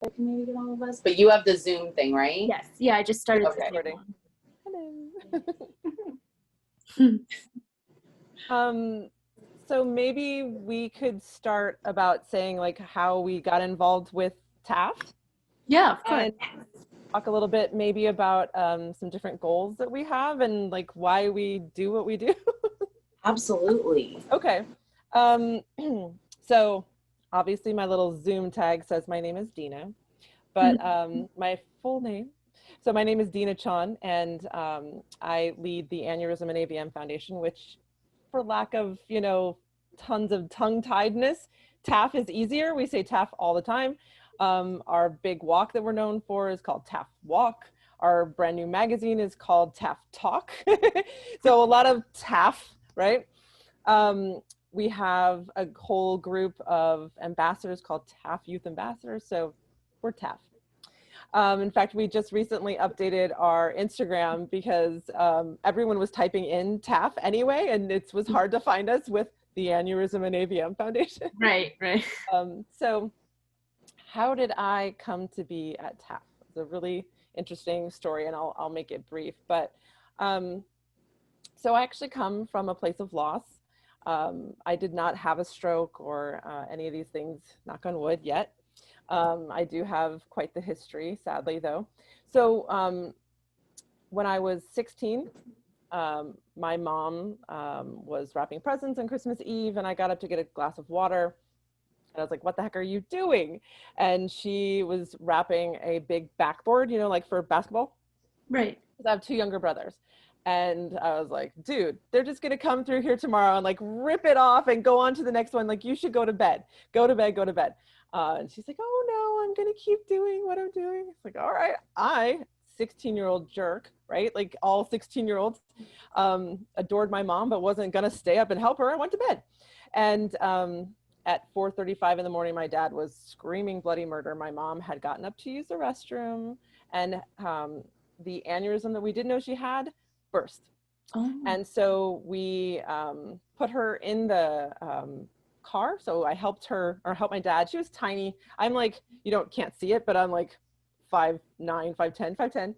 that can maybe get all of us. But you have the Zoom thing, right? Yes. Yeah, I just started recording. Hello. So maybe we could start about saying like how we got involved with TAAF. Yeah, of course. And talk a little bit maybe about some different goals that we have and like why we do what we do. Absolutely. Okay. So obviously my little Zoom tag says my name is Dina, but my full name. So my name is Dina Chan, and I lead the Aneurysm and AVM Foundation, which, for lack of, you know, tons of tongue-tiedness, TAAF is easier. We say TAAF all the time. Our big walk that we're known for is called TAAF Walk. Our brand new magazine is called TAAF Talk. So a lot of TAAF, right? We have a whole group of ambassadors called TAAF Youth Ambassadors. So we're TAAF. In fact, we just recently updated our Instagram because everyone was typing in TAAF anyway, and it was hard to find us with the Aneurysm and AVM Foundation. Right. So how did I come to be at TAAF? It's a really interesting story, and I'll make it brief. But so I actually come from a place of loss. I did not have a stroke or any of these things, knock on wood, yet. I do have quite the history, sadly, though. So when I was 16, my mom was wrapping presents on Christmas Eve, and I got up to get a glass of water. And I was like, what the heck are you doing? And she was wrapping a big backboard, you know, like for basketball. Right. I have two younger brothers. And I was like, dude, they're just going to come through here tomorrow and like rip it off and go on to the next one. Like, you should go to bed, go to bed, go to bed. And she's like, oh no, I'm going to keep doing what I'm doing. It's like, all right, 16-year-old jerk, right? Like all 16-year-olds, adored my mom, but wasn't going to stay up and help her. I went to bed. And at 4:35 in the morning, my dad was screaming bloody murder. My mom had gotten up to use the restroom, and the aneurysm that we didn't know she had burst. Oh. And so we put her in the car. So I helped her, or helped my dad. She was tiny. I'm like, can't see it, but I'm like 5'9", 5'10".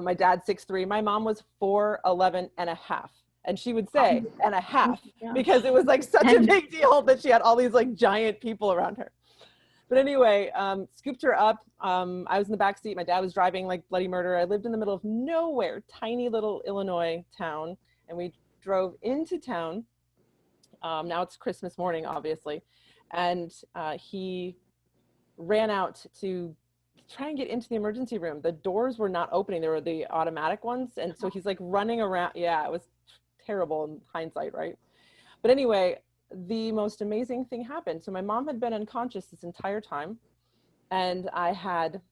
My dad's 6'3". My mom was 4'11" and a half. And she would say, and a half, because it was like such a big deal that she had all these like giant people around her. But anyway, scooped her up. I was in the back seat. My dad was driving like bloody murder. I lived in the middle of nowhere, tiny little Illinois town. And we drove into town. Now it's Christmas morning, obviously. And he ran out to try and get into the emergency room. The doors were not opening. They were the automatic ones. And so he's like running around. Yeah, it was terrible in hindsight, right? But anyway, the most amazing thing happened. So my mom had been unconscious this entire time, and I had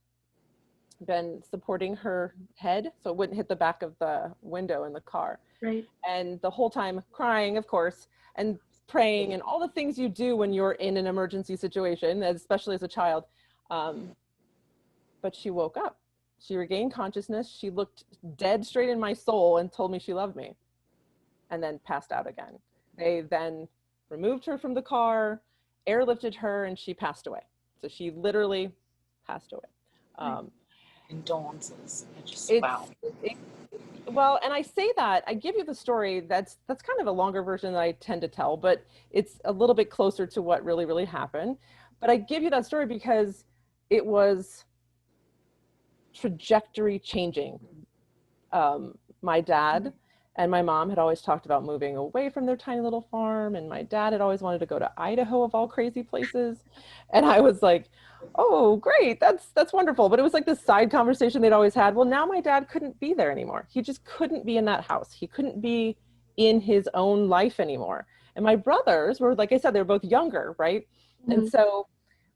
been supporting her head so it wouldn't hit the back of the window in the car. Right. And the whole time crying, of course, and praying and all the things you do when you're in an emergency situation, especially as a child. But she woke up. She regained consciousness. She looked dead straight in my soul and told me she loved me, and then passed out again. They then removed her from the car, airlifted her, and she passed away. So she literally passed away. Condolences. Wow. Well, and I say that, I give you the story, that's kind of a longer version that I tend to tell, but it's a little bit closer to what really, really happened. But I give you that story because it was trajectory changing. My dad and my mom had always talked about moving away from their tiny little farm, and my dad had always wanted to go to Idaho, of all crazy places. And I was like, oh, great, that's wonderful. But it was like this side conversation they'd always had. Well, now my dad couldn't be there anymore. He just couldn't be in that house. He couldn't be in his own life anymore. And my brothers were, like I said, they were both younger, right? Mm-hmm. And so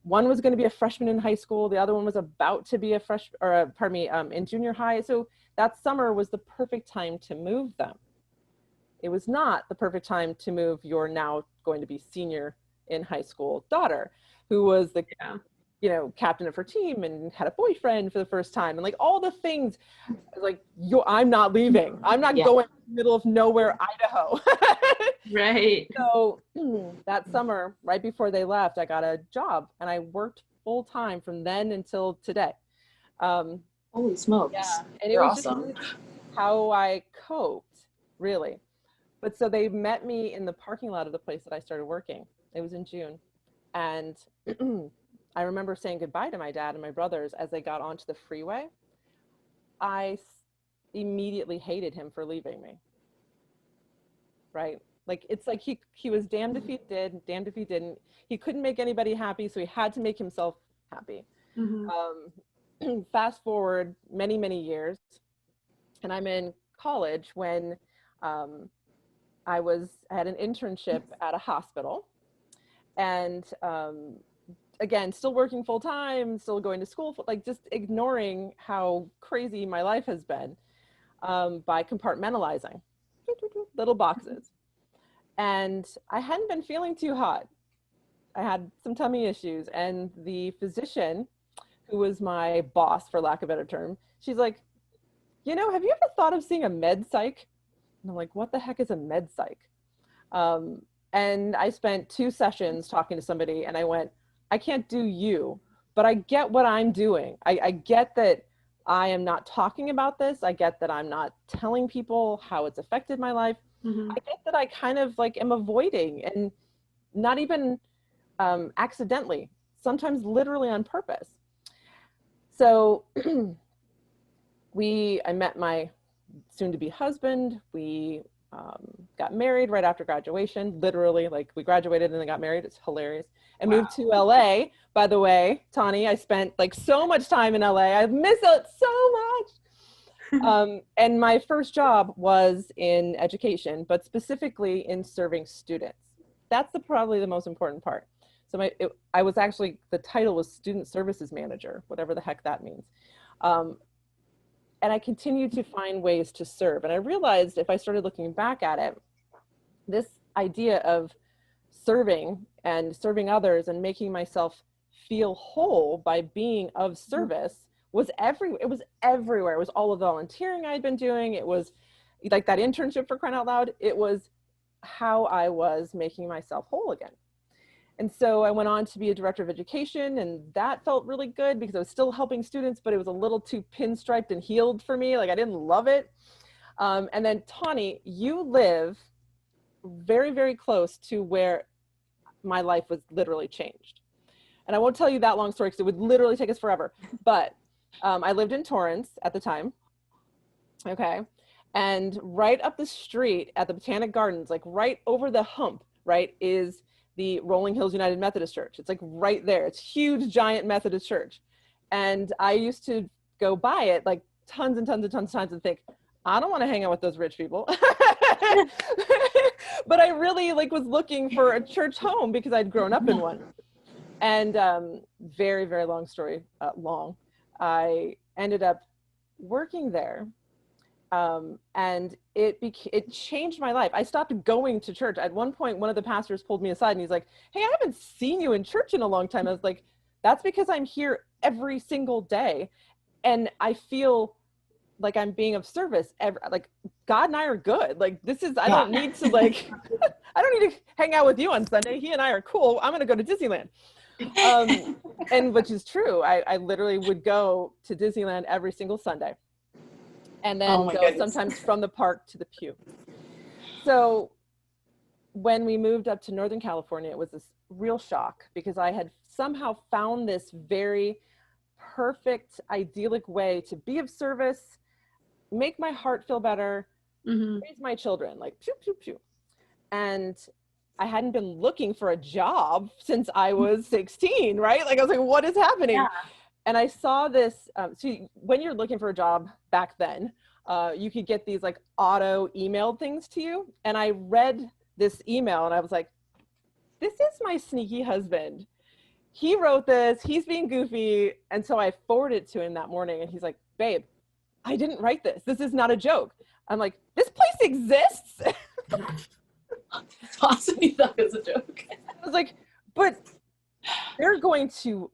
one was going to be a freshman in high school. The other one was about to be in junior high. So that summer was the perfect time to move them. It was not the perfect time to move your now going to be senior in high school daughter, who was the captain of her team and had a boyfriend for the first time, and like all the things. Like, I'm not leaving. I'm not going to the middle of nowhere, Idaho. Right. So that summer, right before they left, I got a job, and I worked full time from then until today. Holy smokes. Yeah, and it You're was awesome. just how I coped, really. But so they met me in the parking lot of the place that I started working. It was in June. And I remember saying goodbye to my dad and my brothers as they got onto the freeway. I immediately hated him for leaving me. Right? Like, it's like he was damned if he did, damned if he didn't. He couldn't make anybody happy, so he had to make himself happy. Fast forward many, many years, and I'm in college when I had an internship at a hospital, and again, still working full time, still going to school, like just ignoring how crazy my life has been by compartmentalizing little boxes. And I hadn't been feeling too hot. I had some tummy issues, and the physician, who was my boss, for lack of a better term, she's like, you know, have you ever thought of seeing a med psych? And I'm like, what the heck is a med psych? And I spent 2 sessions talking to somebody, and I went, I can't do you, but I get what I'm doing. I get that I am not talking about this. I get that I'm not telling people how it's affected my life. I get that I kind of like am avoiding, and not even accidentally, sometimes literally on purpose. So I met my soon-to-be husband. We got married right after graduation, literally, like we graduated and then got married. It's hilarious. And moved to LA, by the way, Tawnie. I spent like so much time in LA. I miss it so much. And my first job was in education, but specifically in serving students. That's probably the most important part. So I was actually, the title was Student Services Manager, whatever the heck that means. And I continued to find ways to serve. And I realized, if I started looking back at it, this idea of serving and serving others and making myself feel whole by being of service was everywhere. It was everywhere. It was all the volunteering I had been doing. It was like that internship, for crying out loud. It was how I was making myself whole again. And so I went on to be a director of education, and that felt really good because I was still helping students, but it was a little too pinstriped and healed for me. Like, I didn't love it. And then Tawnie, you live very, very close to where my life was literally changed. And I won't tell you that long story because it would literally take us forever. But I lived in Torrance at the time. Okay. And right up the street at the Botanic Gardens, like right over the hump, right, is the Rolling Hills United Methodist Church. It's like right there. It's huge, giant Methodist church. And I used to go by it like tons and tons and tons of times and think, I don't want to hang out with those rich people. But I really like was looking for a church home because I'd grown up in one. And very, very long story, I ended up working there. And it changed my life. I stopped going to church. At one point, one of the pastors pulled me aside and he's like, hey, I haven't seen you in church in a long time. I was like, that's because I'm here every single day. And I feel like I'm being of service. Like, God and I are good. Like, I don't need to like, I don't need to hang out with you on Sunday. He and I are cool. I'm going to go to Disneyland. And which is true. I literally would go to Disneyland every single Sunday. And then go sometimes from the park to the pew. So when we moved up to Northern California, it was this real shock because I had somehow found this very perfect, idyllic way to be of service, make my heart feel better, raise my children, like pew, pew, pew. And I hadn't been looking for a job since I was 16, right? Like, I was like, what is happening? Yeah. And I saw this, so when you're looking for a job back then, you could get these like auto emailed things to you. And I read this email and I was like, this is my sneaky husband. He wrote this, he's being goofy. And so I forwarded it to him that morning and he's like, babe, I didn't write this. This is not a joke. I'm like, this place exists? That's awesome. You thought it was a joke. I was like, but they're going to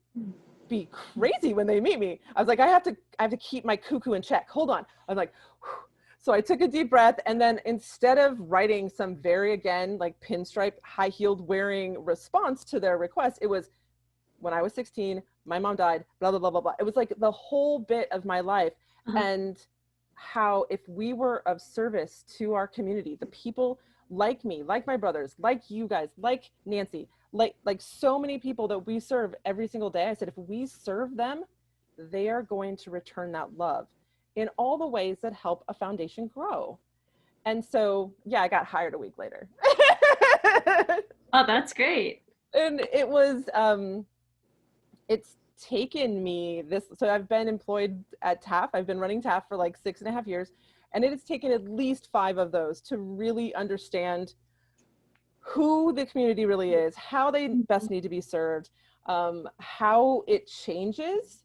be crazy when they meet me. I was like, I have to keep my cuckoo in check. Hold on. I was like, whew. So I took a deep breath, and then instead of writing some very, again, like pinstripe, high-heeled wearing response to their request, it was, when I was 16, my mom died, blah, blah, blah, blah, blah. It was like the whole bit of my life. And how if we were of service to our community, the people like me, like my brothers, like you guys, like Nancy, like so many people that we serve every single day, I said, if we serve them, they are going to return that love in all the ways that help a foundation grow. And so, yeah, I got hired a week later. Oh, that's great. And it was, it's taken me so I've been employed at TAAF. I've been running TAAF for like 6.5 years, and it has taken at least 5 of those to really understand who the community really is, how they best need to be served, how it changes.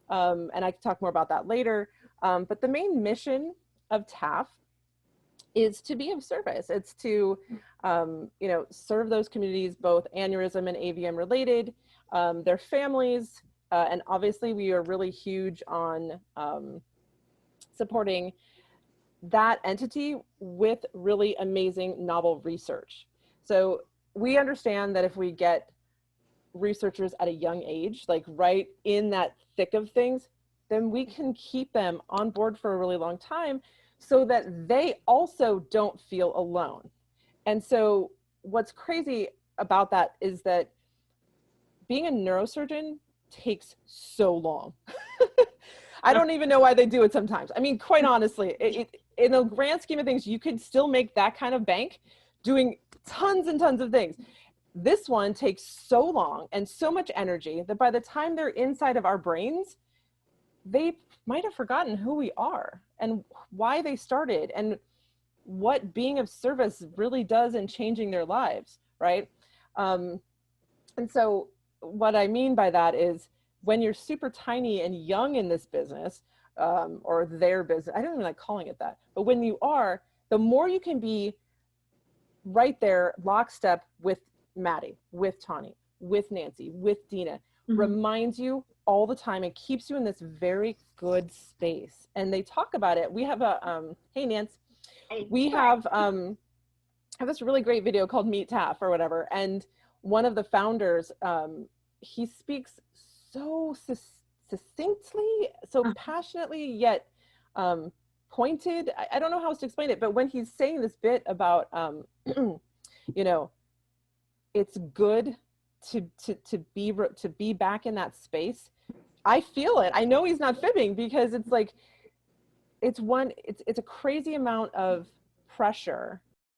And I can talk more about that later. But the main mission of TAAF is to be of service. It's to, serve those communities, both aneurysm and AVM related, their families, and obviously we are really huge on supporting that entity with really amazing novel research. So we understand that if we get researchers at a young age, like right in that thick of things, then we can keep them on board for a really long time so that they also don't feel alone. And so what's crazy about that is that being a neurosurgeon takes so long. I don't even know why they do it sometimes. I mean, quite honestly, in the grand scheme of things, you could still make that kind of bank doing tons and tons of things. This one takes so long and so much energy that by the time they're inside of our brains, they might have forgotten who we are and why they started and what being of service really does in changing their lives, right? And so what I mean by that is when you're super tiny and young in this business, or their business, I don't even like calling it that, but when you are, the more you can be right there, lockstep with Maddi, with Tawnie, with Nancy, with Dina, reminds you all the time and keeps you in this very good space. And they talk about it. We have a, hey Nance, we have this really great video called Meet TAAF or whatever. And one of the founders, he speaks so succinctly, so passionately, yet pointed. I don't know how else to explain it, but when he's saying this bit about, it's good to be back in that space. I feel it. I know he's not fibbing because it's like, it's a crazy amount of pressure